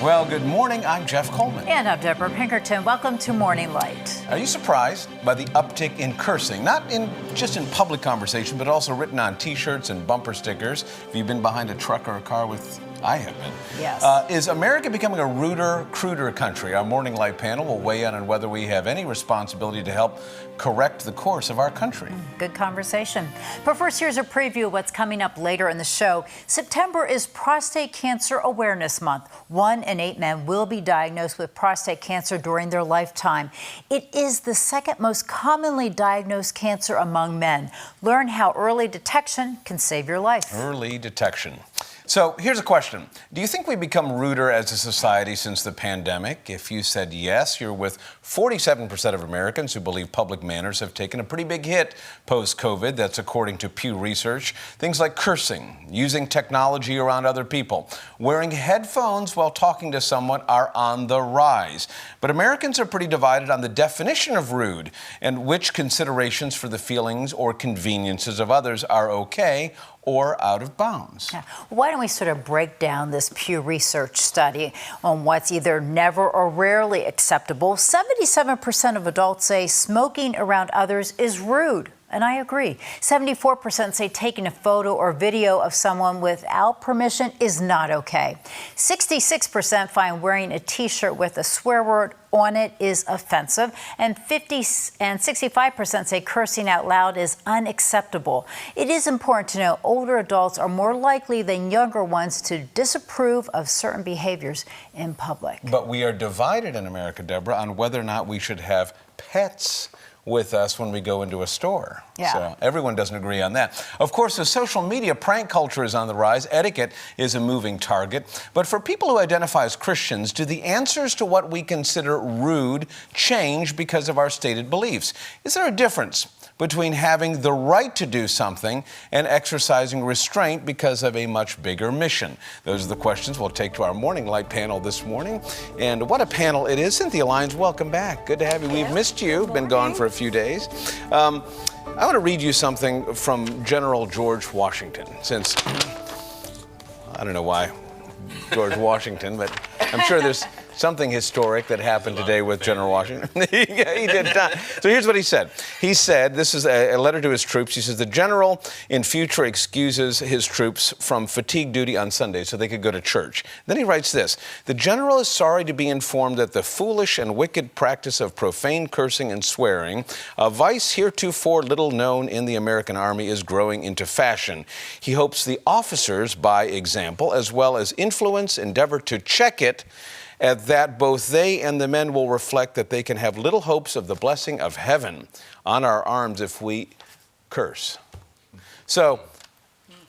Well, good morning. I'm Jeff Coleman. And I'm Debra Pinkerton. Welcome to Morning Light. Are you surprised by the uptick in cursing? Not just in public conversation, but also written on T-shirts and bumper stickers. Have you been behind a truck or a car with... I have been. Yes. Is America becoming a ruder, cruder country? Our Morning Light panel will weigh in on whether we have any responsibility to help correct the course of our country. Good conversation. But first, here's a preview of what's coming up later in the show. September is Prostate Cancer Awareness Month. 1 in 8 men will be diagnosed with prostate cancer during their lifetime. It is the second most commonly diagnosed cancer among men. Learn how early detection can save your life. Early detection. So here's a question. Do you think we've become ruder as a society since the pandemic? If you said yes, you're with 47% of Americans who believe public manners have taken a pretty big hit post-COVID. That's according to Pew Research. Things like cursing, using technology around other people, wearing headphones while talking to someone are on the rise. But Americans are pretty divided on the definition of rude and which considerations for the feelings or conveniences of others are okay or out of bounds. Yeah. Why don't we sort of break down this Pew Research study on what's either never or rarely acceptable? 77% of adults say smoking around others is rude. And I agree. 74% say taking a photo or video of someone without permission is not okay. 66% find wearing a T-shirt with a swear word on it is offensive. And 65% say cursing out loud is unacceptable. It is important to know older adults are more likely than younger ones to disapprove of certain behaviors in public. But we are divided in America, Debra, on whether or not we should have pets with us when we go into a store. Yeah. So everyone doesn't agree on that. Of course, the social media prank culture is on the rise. Etiquette is a moving target. But for people who identify as Christians, do the answers to what we consider rude change because of our stated beliefs? Is there a difference between having the right to do something and exercising restraint because of a much bigger mission? Those are the questions we'll take to our Morning Light panel this morning. And what a panel it is. Cynthia, Lyons, welcome back. Good to have you. We've missed you. Been gone for a few days. I want to read you something from General George Washington, since I don't know why George Washington, but I'm sure there's something historic that happened today with General Washington. He did not. So here's what he said. He said, this is a letter to his troops. He says, the general in future excuses his troops from fatigue duty on Sunday so they could go to church. Then he writes this, the general is sorry to be informed that the foolish and wicked practice of profane cursing and swearing, a vice heretofore little known in the American Army, is growing into fashion. He hopes the officers, by example, as well as influence, endeavor to check it, at that both they and the men will reflect that they can have little hopes of the blessing of heaven on our arms if we curse. So,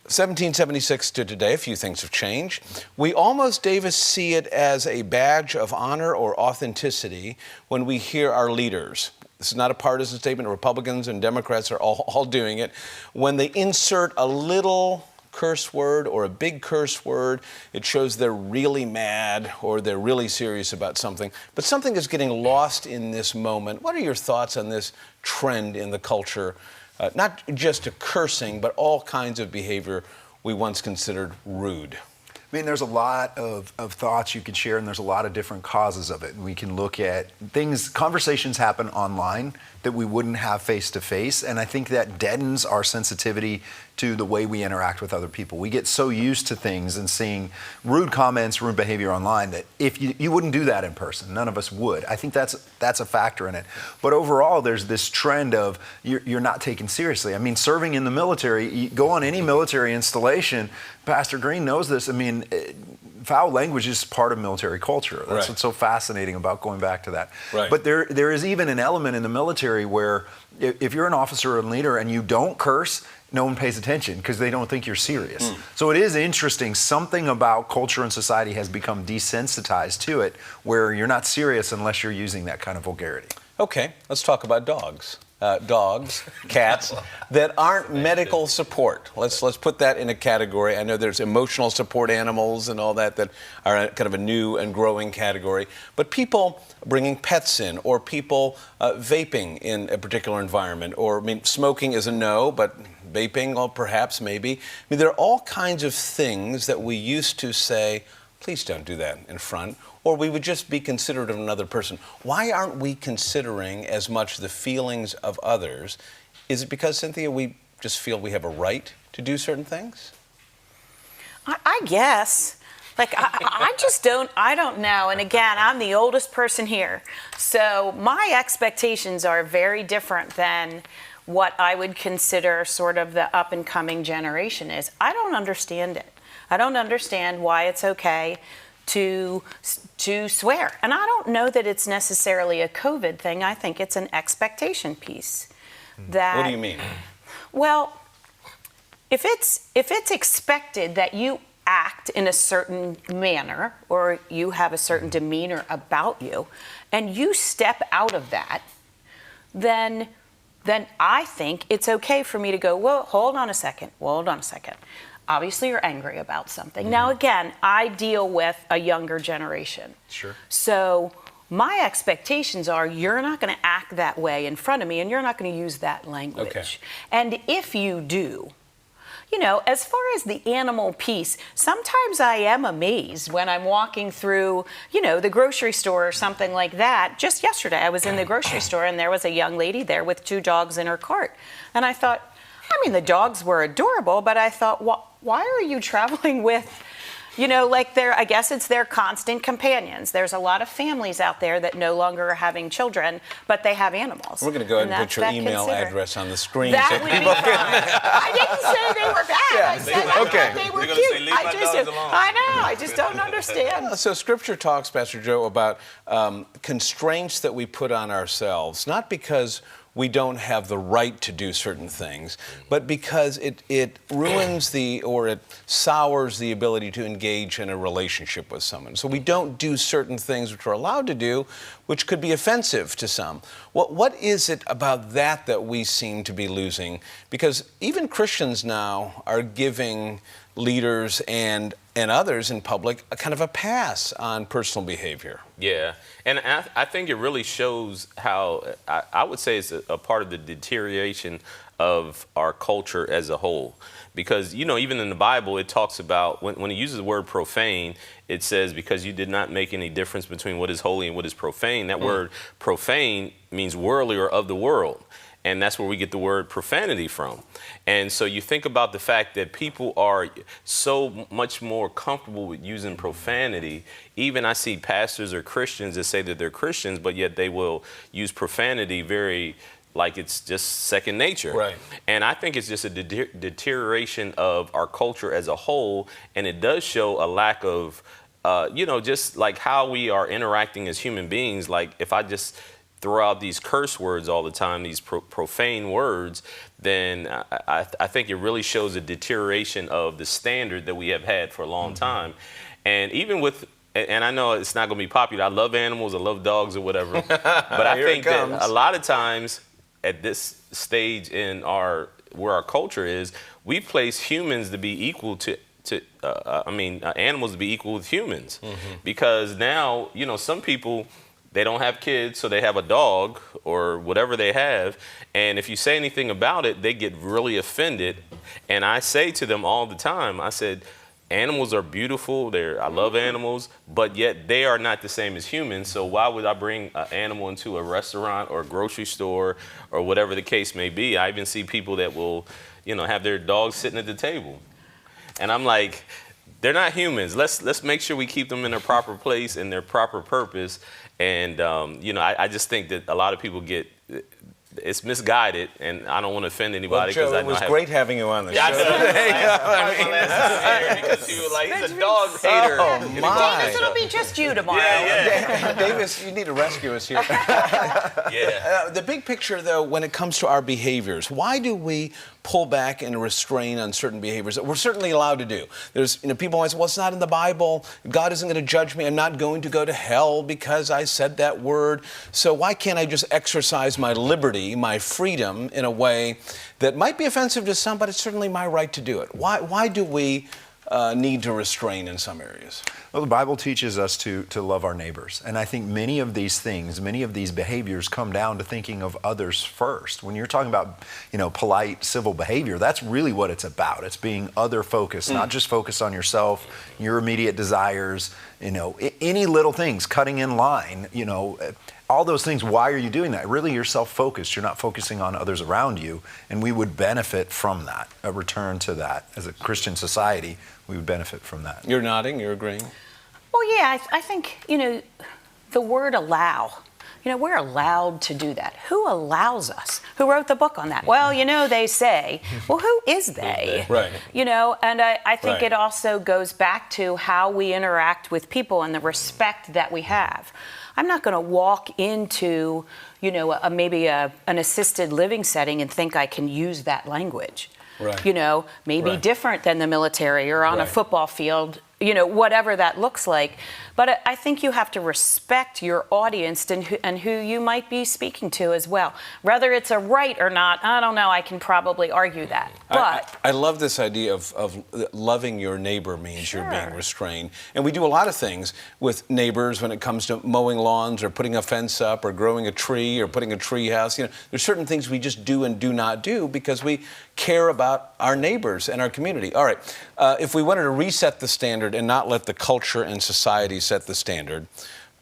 1776 to today, a few things have changed. We almost, Davis, see it as a badge of honor or authenticity when we hear our leaders. This is not a partisan statement. Republicans and Democrats are all doing it. When they insert a little curse word or a big curse word, it shows they're really mad or they're really serious about something. But something is getting lost in this moment. What are your thoughts on this trend in the culture? Not just to cursing, but all kinds of behavior we once considered rude. I mean, there's a lot of thoughts you can share, and there's a lot of different causes of it. And we can look at things, conversations happen online that we wouldn't have face to face, and I think that deadens our sensitivity to the way we interact with other people. We get so used to things and seeing rude comments, rude behavior online that if you wouldn't do that in person, none of us would. I think that's a factor in it. But overall, there's this trend of you're not taken seriously. I mean, serving in the military, you go on any military installation, Pastor Green knows this, I mean, foul language is part of military culture. That's right. What's so fascinating about going back to that. Right. But there is even an element in the military where if you're an officer or leader and you don't curse, no one pays attention because they don't think you're serious. So it is interesting. Something about culture and society has become desensitized to it where you're not serious unless you're using that kind of vulgarity. Okay, let's talk about dogs. Dogs, cats, that aren't medical support. Let's put that in a category. I know there's emotional support animals and all that are kind of a new and growing category. But people bringing pets in, or people vaping in a particular environment, or I mean, smoking is a no, but vaping, well, perhaps, maybe. I mean, there are all kinds of things that we used to say, please don't do that in front, or we would just be considerate of another person. Why aren't we considering as much the feelings of others? Is it because, Cynthia, we just feel we have a right to do certain things? I guess. Like, I don't know. And again, I'm the oldest person here. So my expectations are very different than what I would consider sort of the up and coming generation is. I don't understand it. I don't understand why it's okay to swear. And I don't know that it's necessarily a COVID thing. I think it's an expectation piece. That, what do you mean? Well, if it's expected that you act in a certain manner or you have a certain demeanor about you and you step out of that, then I think it's okay for me to go, well, hold on a second. Obviously, you're angry about something. Now, again, I deal with a younger generation. Sure. So my expectations are you're not going to act that way in front of me and you're not going to use that language. Okay. And if you do, you know, as far as the animal piece, sometimes I am amazed when I'm walking through, you know, the grocery store or something like that. Just yesterday, I was in the grocery store and there was a young lady there with 2 dogs in her cart. And I thought, I mean, the dogs were adorable, but I thought, why are you traveling with, you know, like I guess it's their constant companions. There's a lot of families out there that no longer are having children, but they have animals. We're going to go ahead and put your email address on the screen. That so would people be fine. I didn't say they were bad. Yeah, I said I okay. thought they were They're gonna cute. say, "Leave my dogs alone." I know. I just don't understand. So Scripture talks, Pastor Joe, about constraints that we put on ourselves, not because we don't have the right to do certain things, but because it ruins or it sours the ability to engage in a relationship with someone. So we don't do certain things which we're allowed to do, which could be offensive to some. What is it about that we seem to be losing? Because even Christians now are giving leaders and others in public a kind of a pass on personal behavior. Yeah, and I think it really shows how, I would say it's a part of the deterioration of our culture as a whole. Because, you know, even in the Bible, it talks about, when it uses the word profane, it says, because you did not make any difference between what is holy and what is profane. That word profane means worldly or of the world. And that's where we get the word profanity from. And so you think about the fact that people are so much more comfortable with using profanity. Even I see pastors or Christians that say that they're Christians, but yet they will use profanity very, like it's just second nature. Right. And I think it's just a deterioration of our culture as a whole. And it does show a lack of, you know, just like how we are interacting as human beings. Like if I just throw out these curse words all the time, these profane words, then I think it really shows a deterioration of the standard that we have had for a long time. And even with, and I know it's not going to be popular, I love animals, I love dogs or whatever, but I think that a lot of times at this stage in where our culture is, we place humans to be equal to animals to be equal with humans. Because now, you know, some people, they don't have kids, so they have a dog or whatever they have. And if you say anything about it, they get really offended. And I say to them all the time, I said, animals are beautiful. I love animals, but yet they are not the same as humans. So why would I bring an animal into a restaurant or a grocery store or whatever the case may be? I even see people that will, you know, have their dogs sitting at the table. And I'm like, they're not humans. Let's make sure we keep them in their proper place and their proper purpose. And, you know, I just think that a lot of people it's misguided, and I don't want to offend anybody. Well, Joe, it was great having you on the show. Because you were like, he's a dog hater. Oh, my. Davis, it'll be just you tomorrow. Yeah. Davis, you need to rescue us here. Yeah. The big picture, though, when it comes to our behaviors, why do we pull back and restrain on certain behaviors that we're certainly allowed to do? There's, you know, people always say, well, it's not in the Bible. God isn't going to judge me. I'm not going to go to hell because I said that word. So why can't I just exercise my liberty, my freedom, in a way that might be offensive to some, but it's certainly my right to do it? Why do we need to restrain in some areas? Well, the Bible teaches us to love our neighbors. And I think many of these things, many of these behaviors come down to thinking of others first. When you're talking about, polite civil behavior, that's really what it's about. It's being other focused, not just focused on yourself, your immediate desires, any little things, cutting in line, all those things. Why are you doing that? Really, you're self-focused. You're not focusing on others around you. And we would benefit from that, a return to that. As a Christian society, we would benefit from that. You're nodding, you're agreeing? Well, yeah, I think, the word allow, we're allowed to do that. Who allows us? Who wrote the book on that? Well, they say. Well, who is they? Right. And I think Right. it also goes back to how we interact with people and the respect that we have. I'm not going to walk into, maybe an assisted living setting and think I can use that language. Right. Maybe Right. different than the military or on a Right. football field, whatever that looks like. But I think you have to respect your audience and who you might be speaking to as well. Whether it's a right or not, I don't know. I can probably argue that. But I love this idea of loving your neighbor means you're being Sure. restrained. And we do a lot of things with neighbors when it comes to mowing lawns or putting a fence up or growing a tree or putting a tree house. There's certain things we just do and do not do because we care about our neighbors and our community. All right, if we wanted to reset the standard and not let the culture and society set the standard,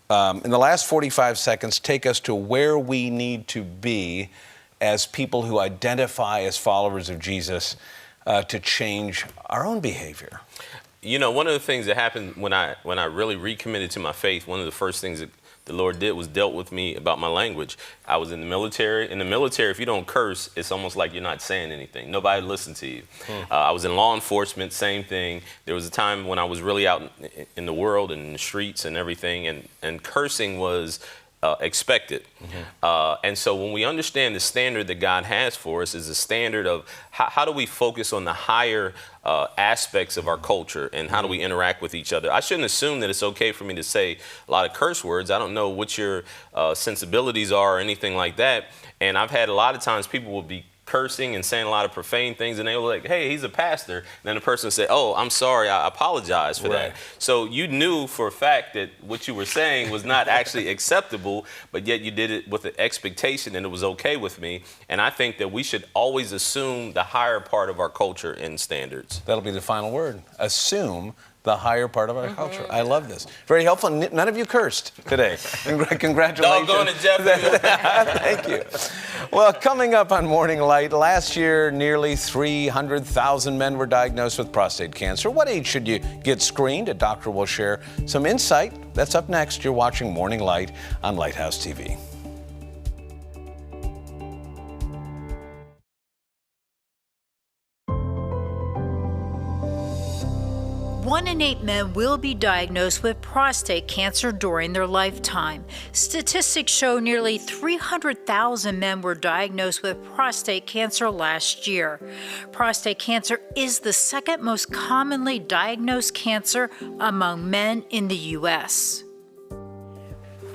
in the last 45 seconds, take us to where we need to be as people who identify as followers of Jesus to change our own behavior. One of the things that happened when I really recommitted to my faith, one of the first things that the Lord did was dealt with me about my language. I was in the military. In the military, if you don't curse, it's almost like you're not saying anything. Nobody listens to you. I was in law enforcement, same thing. There was a time when I was really out in the world and in the streets and everything, and cursing was expected. And so when we understand the standard that God has for us is a standard of how do we focus on the higher aspects of our culture and how do we interact with each other. I shouldn't assume that it's okay for me to say a lot of curse words. I don't know what your sensibilities are or anything like that. And I've had a lot of times people will be cursing and saying a lot of profane things, and they were like, hey, he's a pastor. And then the person said, oh, I'm sorry, I apologize for that. So you knew for a fact that what you were saying was not actually acceptable, but yet you did it with an expectation and it was okay with me. And I think that we should always assume the higher part of our culture and standards. That'll be the final word. Assume the higher part of our culture. I love this. Very helpful. None of you cursed today. Congratulations. Doggone it, Jeff. Thank you. Well, coming up on Morning Light, last year, nearly 300,000 men were diagnosed with prostate cancer. What age should you get screened? A doctor will share some insight. That's up next. You're watching Morning Light on Lighthouse TV. 1 in 8 men will be diagnosed with prostate cancer during their lifetime. Statistics show nearly 300,000 men were diagnosed with prostate cancer last year. Prostate cancer is the second most commonly diagnosed cancer among men in the U.S.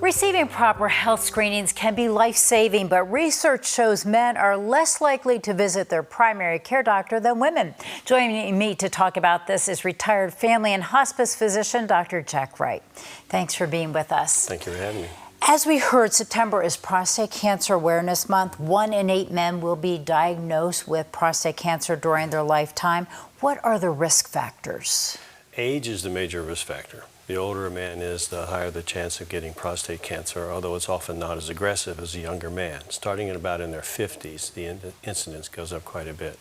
Receiving proper health screenings can be life-saving, but research shows men are less likely to visit their primary care doctor than women. Joining me to talk about this is retired family and hospice physician, Dr. Jack Wright. Thanks for being with us. Thank you for having me. As we heard, September is Prostate Cancer Awareness Month. 1 in 8 men will be diagnosed with prostate cancer during their lifetime. What are the risk factors? Age is the major risk factor. The older a man is, the higher the chance of getting prostate cancer, although it's often not as aggressive as a younger man. Starting at about in their 50s, the incidence goes up quite a bit.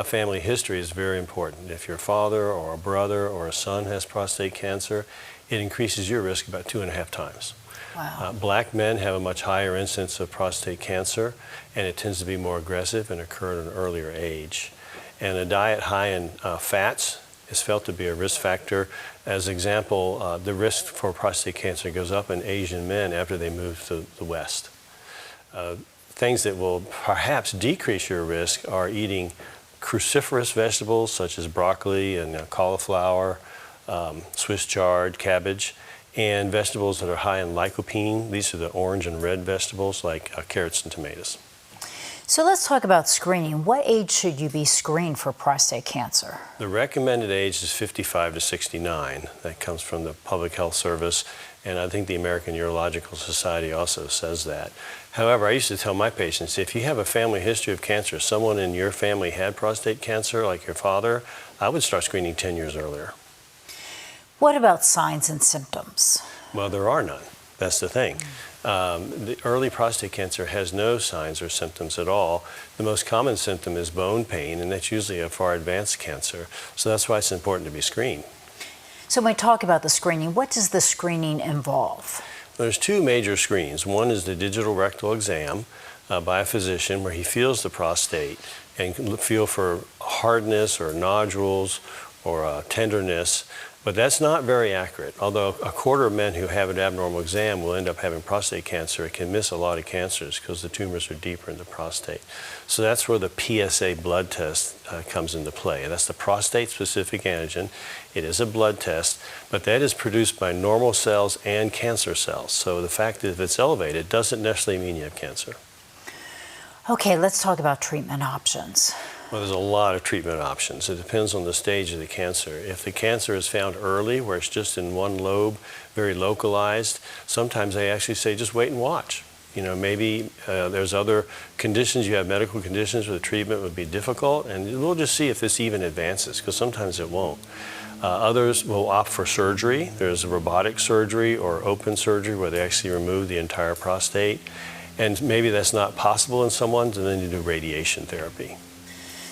A family history is very important. If your father or a brother or a son has prostate cancer, it increases your risk about 2.5 times. Wow. Black men have a much higher incidence of prostate cancer, and it tends to be more aggressive and occur at an earlier age. And a diet high in fats is felt to be a risk factor. As an example, the risk for prostate cancer goes up in Asian men after they move to the West. Things that will perhaps decrease your risk are eating cruciferous vegetables such as broccoli and cauliflower, Swiss chard, cabbage, and vegetables that are high in lycopene. These are the orange and red vegetables like carrots and tomatoes. So let's talk about screening. What age should you be screened for prostate cancer? The recommended age is 55 to 69. That comes from the Public Health Service, and I think the American Urological Society also says that. However, I used to tell my patients, if you have a family history of cancer, someone in your family had prostate cancer, like your father, I would start screening 10 years earlier. What about signs and symptoms? Well, there are none. That's the thing. The early prostate cancer has no signs or symptoms at all. The most common symptom is bone pain, and that's usually a far advanced cancer. So that's why it's important to be screened. So when we talk about the screening, what does the screening involve? There's two major screens. One is the digital rectal exam by a physician where he feels the prostate and can feel for hardness or nodules or tenderness. But that's not very accurate. Although a quarter of men who have an abnormal exam will end up having prostate cancer, it can miss a lot of cancers because the tumors are deeper in the prostate. So that's where the PSA blood test comes into play. That's the prostate-specific antigen. It is a blood test, but that is produced by normal cells and cancer cells. So the fact that if it's elevated doesn't necessarily mean you have cancer. Okay, let's talk about treatment options. Well, there's a lot of treatment options. It depends on the stage of the cancer. If the cancer is found early, where it's just in one lobe, very localized, sometimes they actually say just wait and watch. You know, maybe there's other conditions, you have medical conditions where the treatment would be difficult, and we'll just see if this even advances, because sometimes it won't. Others will opt for surgery. There's robotic surgery or open surgery where they actually remove the entire prostate. And maybe that's not possible in someone, and then you do radiation therapy.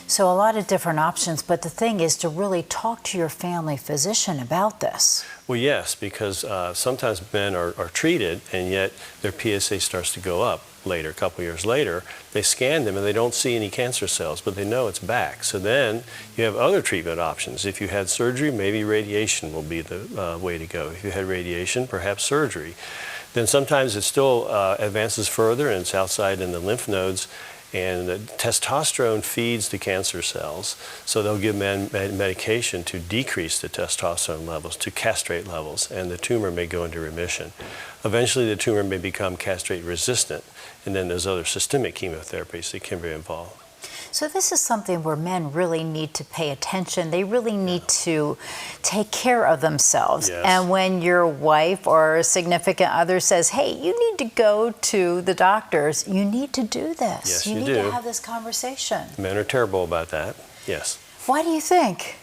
So a lot of different options, but the thing is to really talk to your family physician about this. Well, yes, because sometimes men are treated and yet their PSA starts to go up later, a couple years later. They scan them and they don't see any cancer cells, but they know it's back. So then you have other treatment options. If you had surgery, maybe radiation will be the way to go. If you had radiation, perhaps surgery. Then sometimes it still advances further and it's outside in the lymph nodes. And testosterone feeds the cancer cells, so they'll give men medication to decrease the testosterone levels, to castrate levels, and the tumor may go into remission. Eventually, the tumor may become castrate resistant, and then there's other systemic chemotherapies that can be involved. So this is something where men really need to pay attention. They really need to take care of themselves. Yes. And when your wife or a significant other says, hey, you need to go to the doctors, you need to do this. Yes, you you need do. to have this conversation. Men are terrible about that, yes. Why do you think?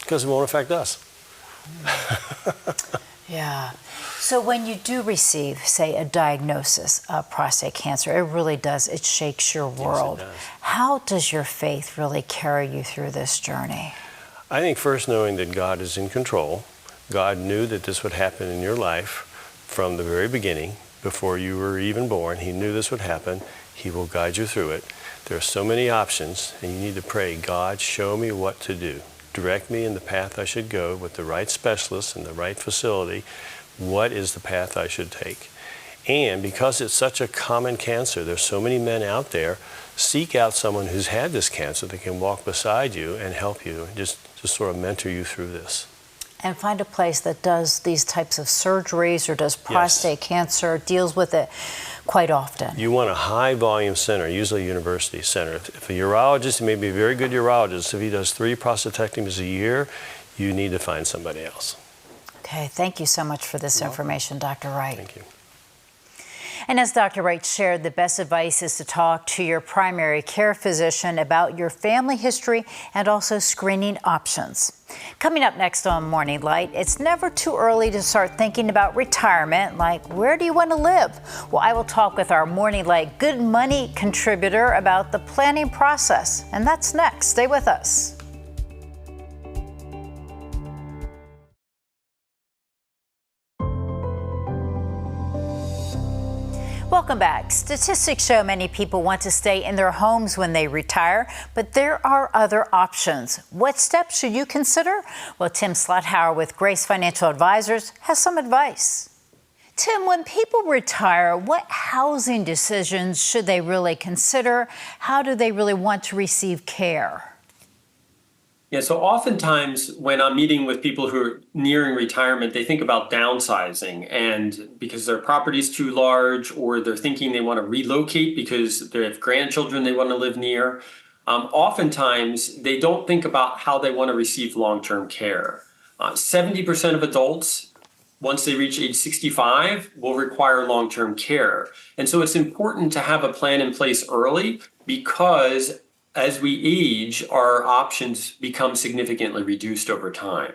Because it won't affect us. Yeah. So when you do receive, say, a diagnosis of prostate cancer, it really does, it shakes your world. Yes, it does. How does your faith really carry you through this journey? I think first knowing that God is in control. God knew that this would happen in your life from the very beginning, before you were even born. He knew this would happen. He will guide you through it. There are so many options, and you need to pray, God, show me what to do. Direct me in the path I should go with the right specialists and the right facility. What is the path I should take? And because it's such a common cancer, there's so many men out there, seek out someone who's had this cancer that can walk beside you and help you, just sort of mentor you through this. And find a place that does these types of surgeries or does prostate cancer, deals with it quite often. You want a high volume center, usually a university center. If a urologist, he may be a very good urologist, if he does 3 prostatectomies a year, you need to find somebody else. Okay, thank you so much for this information, Dr. Wright. Thank you. And as Dr. Wright shared, the best advice is to talk to your primary care physician about your family history and also screening options. Coming up next on Morning Light, it's never too early to start thinking about retirement, like where do you want to live? Well, I will talk with our Morning Light Good Money contributor about the planning process, and that's next. Stay with us. Welcome back. Statistics show many people want to stay in their homes when they retire, but there are other options. What steps should you consider? Well, Tim Slothower with Grace Financial Advisors has some advice. Tim, when people retire, what housing decisions should they really consider? How do they really want to receive care? Yeah, so oftentimes when I'm meeting with people who are nearing retirement, they think about downsizing, and because their property's too large, or they're thinking they want to relocate because they have grandchildren they want to live near. Oftentimes they don't think about how they want to receive long-term care. 70% of adults, once they reach age 65, will require long-term care. And so it's important to have a plan in place early, because as we age, our options become significantly reduced over time.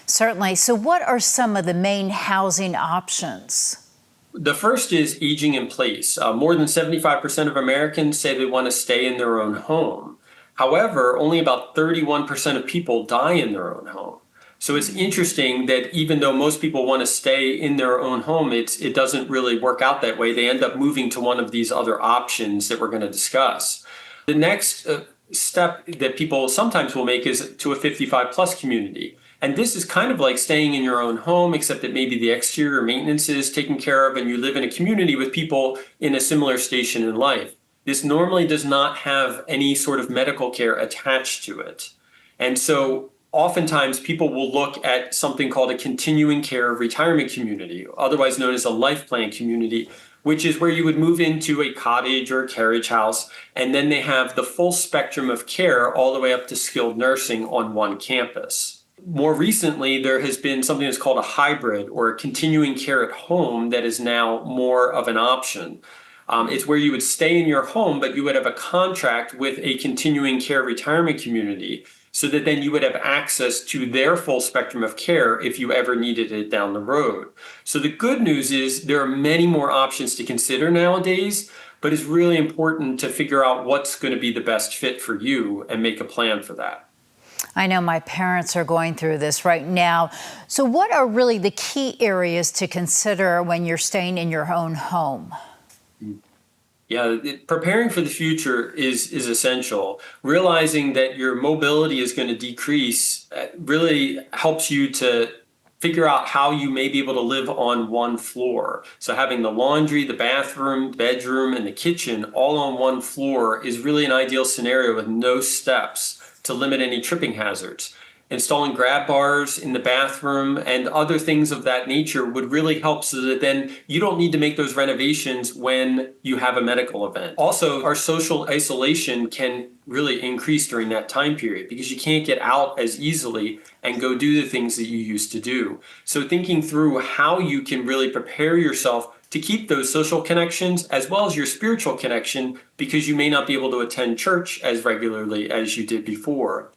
Certainly. So what are some of the main housing options? The first is aging in place. More than 75% of Americans say they want to stay in their own home. However, only about 31% of people die in their own home. So it's interesting that even though most people want to stay in their own home, it doesn't really work out that way. They end up moving to one of these other options that we're going to discuss. The next step that people sometimes will make is to a 55 plus community. And this is kind of like staying in your own home, except that maybe the exterior maintenance is taken care of and you live in a community with people in a similar station in life. This normally does not have any sort of medical care attached to it. And so oftentimes people will look at something called a continuing care retirement community, otherwise known as a life plan community, which is where you would move into a cottage or a carriage house, and then they have the full spectrum of care all the way up to skilled nursing on one campus. More recently, there has been something that's called a hybrid or a continuing care at home that is now more of an option. It's where you would stay in your home, but you would have a contract with a continuing care retirement community, so that then you would have access to their full spectrum of care if you ever needed it down the road. So the good news is there are many more options to consider nowadays, but it's really important to figure out what's going to be the best fit for you and make a plan for that. I know my parents are going through this right now. So what are really the key areas to consider when you're staying in your own home? Yeah, preparing for the future is essential. Realizing that your mobility is going to decrease really helps you to figure out how you may be able to live on one floor. So having the laundry, the bathroom, bedroom, and the kitchen all on one floor is really an ideal scenario with no steps to limit any tripping hazards. Installing grab bars in the bathroom and other things of that nature would really help, so that then you don't need to make those renovations when you have a medical event. Also, our social isolation can really increase during that time period because you can't get out as easily and go do the things that you used to do. So thinking through how you can really prepare yourself to keep those social connections as well as your spiritual connection, because you may not be able to attend church as regularly as you did before.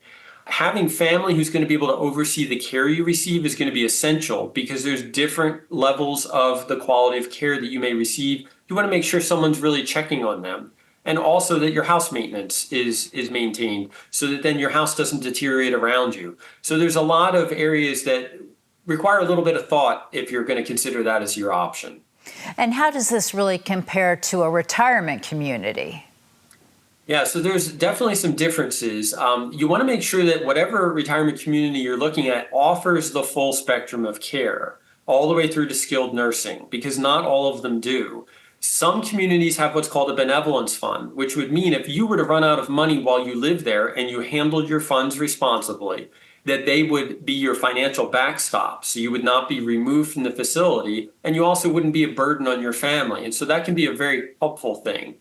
Having family who's going to be able to oversee the care you receive is going to be essential, because there's different levels of the quality of care that you may receive. You want to make sure someone's really checking on them, and also that your house maintenance is maintained, so that then your house doesn't deteriorate around you. So there's a lot of areas that require a little bit of thought if you're going to consider that as your option. And how does this really compare to a retirement community? Yeah, so there's definitely some differences. You want to make sure that whatever retirement community you're looking at offers the full spectrum of care, all the way through to skilled nursing, because not all of them do. Some communities have what's called a benevolence fund, which would mean if you were to run out of money while you live there and you handled your funds responsibly, that they would be your financial backstop. So you would not be removed from the facility, and you also wouldn't be a burden on your family. And so that can be a very helpful thing.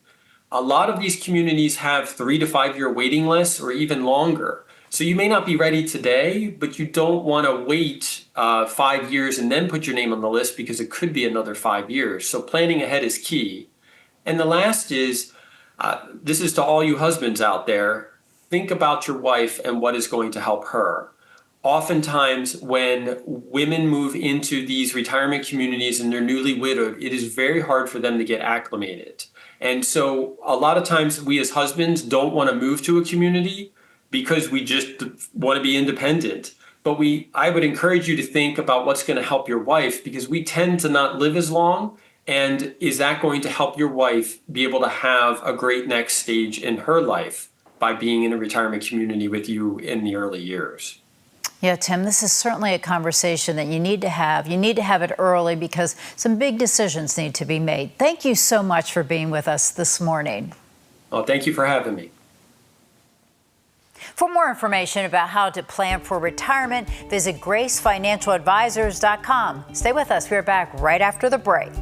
A lot of these communities have 3 to 5 year waiting lists, or even longer. So you may not be ready today, but you don't want to wait 5 years and then put your name on the list, because it could be another 5 years. So planning ahead is key. And the last is, this is to all you husbands out there, think about your wife and what is going to help her. Oftentimes when women move into these retirement communities and they're newly widowed, it is very hard for them to get acclimated. And so a lot of times we as husbands don't want to move to a community because we just want to be independent. But I would encourage you to think about what's going to help your wife, because we tend to not live as long. And is that going to help your wife be able to have a great next stage in her life by being in a retirement community with you in the early years? Yeah, Tim, this is certainly a conversation that you need to have. You need to have it early, because some big decisions need to be made. Thank you so much for being with us this morning. Well, thank you for having me. For more information about how to plan for retirement, visit gracefinancialadvisors.com. Stay with us. We're back right after the break.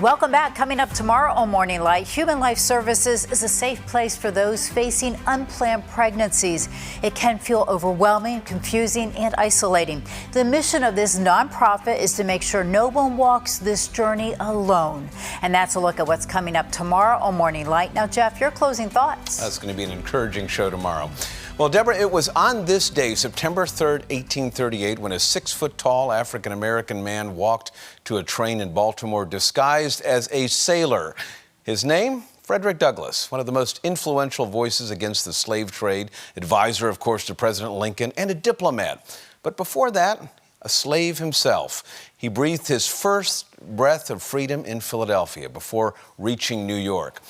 Welcome back. Coming up tomorrow on Morning Light, Human Life Services is a safe place for those facing unplanned pregnancies. It can feel overwhelming, confusing, and isolating. The mission of this nonprofit is to make sure no one walks this journey alone. And that's a look at what's coming up tomorrow on Morning Light. Now, Jeff, your closing thoughts. That's going to be an encouraging show tomorrow. Well, Debra, it was on this day, September 3rd, 1838, when a 6-foot-tall African-American man walked to a train in Baltimore disguised as a sailor. His name? Frederick Douglass, one of the most influential voices against the slave trade, advisor, of course, to President Lincoln, and a diplomat. But before that, a slave himself. He breathed his first breath of freedom in Philadelphia before reaching New York.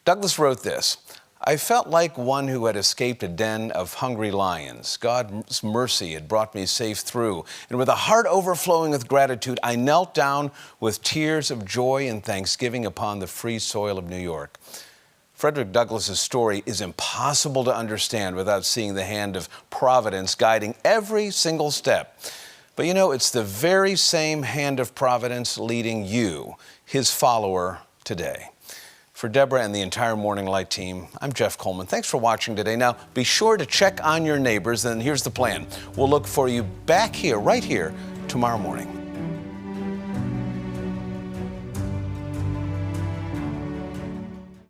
Douglass wrote this: "I felt like one who had escaped a den of hungry lions. God's mercy had brought me safe through, and with a heart overflowing with gratitude, I knelt down with tears of joy and thanksgiving upon the free soil of New York." Frederick Douglass's story is impossible to understand without seeing the hand of Providence guiding every single step. But you know, it's the very same hand of Providence leading you, his follower, today. For Debra and the entire Morning Light team, I'm Jeff Coleman. Thanks for watching today. Now, be sure to check on your neighbors, and here's the plan. We'll look for you back here, right here, tomorrow morning.